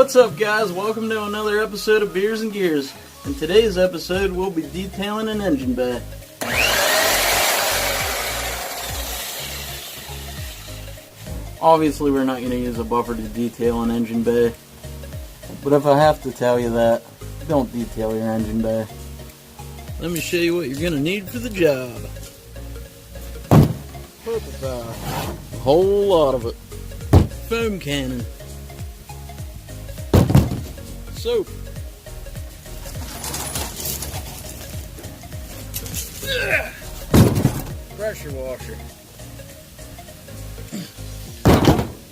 What's up, guys? Welcome to another episode of Beers and Gears. In today's episode, we'll be detailing an engine bay. Obviously, we're not going to use a buffer to detail an engine bay, but if I have to tell you that, don't detail your engine bay. Let me show you what you're going to need for the job. Purple tire, a whole lot of it. Foam cannon, soap, pressure washer,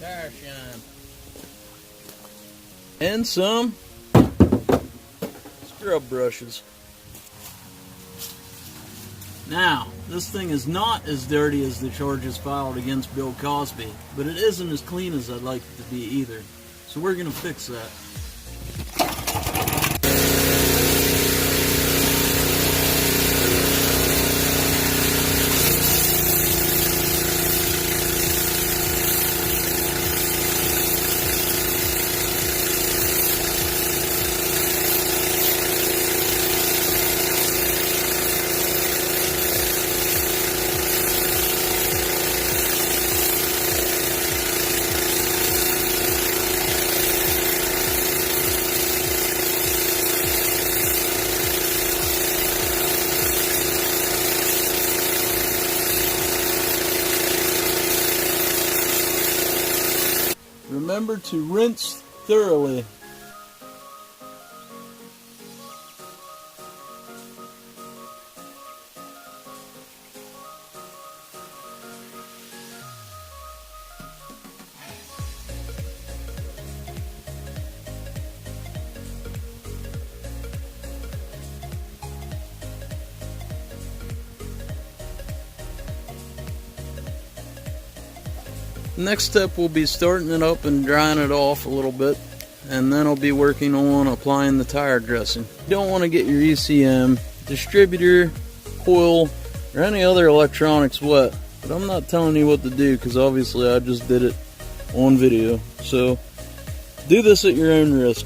tire shine, and some scrub brushes. Now, this thing is not as dirty as the charges filed against Bill Cosby, but it isn't as clean as I'd like it to be either. So we're going to fix that. Remember to rinse thoroughly. Next step will be starting it up and drying it off a little bit, and then I'll be working on applying the tire dressing. You don't want to get your ECM, distributor, coil, or any other electronics wet, but I'm not telling you what to do because obviously I just did it on video. So do this at your own risk.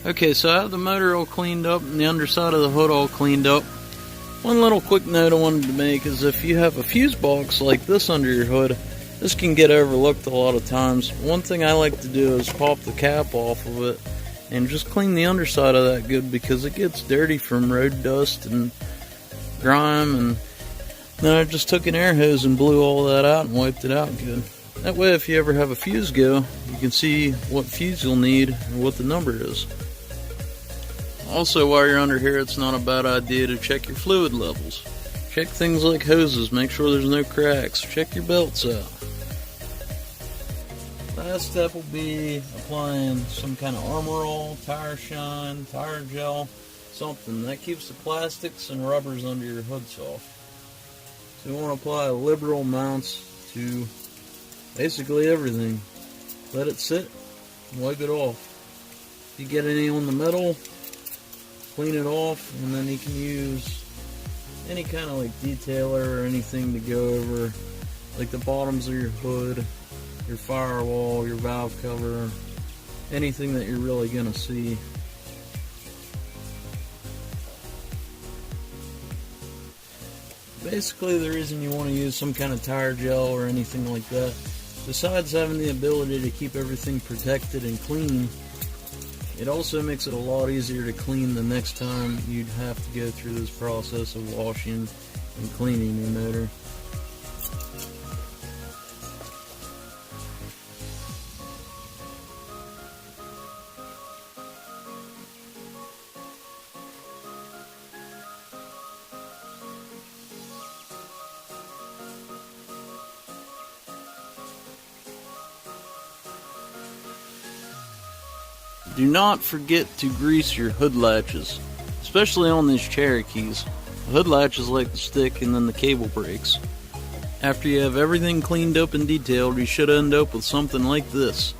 Okay, so I have the motor all cleaned up and the underside of the hood all cleaned up. One little quick note I wanted to make is if you have a fuse box like this under your hood, this can get overlooked a lot of times. One thing I like to do is pop the cap off of it and just clean the underside of that good because it gets dirty from road dust and grime, and then I just took an air hose and blew all that out and wiped it out good. That way if you ever have a fuse go, you can see what fuse you'll need and what the number is. Also, while you're under here, it's not a bad idea to check your fluid levels. Check things like hoses, make sure there's no cracks, check your belts out. Last step will be applying some kind of Armor All, tire shine, tire gel, something that keeps the plastics and rubbers under your hood soft. So you want to apply liberal amounts to basically everything. Let it sit and wipe it off. If you get any on the metal, clean it off, and then you can use any kind of like detailer or anything to go over like the bottoms of your hood, your firewall, your valve cover, anything that you're really gonna see. Basically, the reason you want to use some kind of tire gel or anything like that, besides having the ability to keep everything protected and clean, it also makes it a lot easier to clean the next time you'd have to go through this process of washing and cleaning your motor. Do not forget to grease your hood latches, especially on these Cherokees. The hood latches like to stick and then the cable breaks. After you have everything cleaned up and detailed, you should end up with something like this.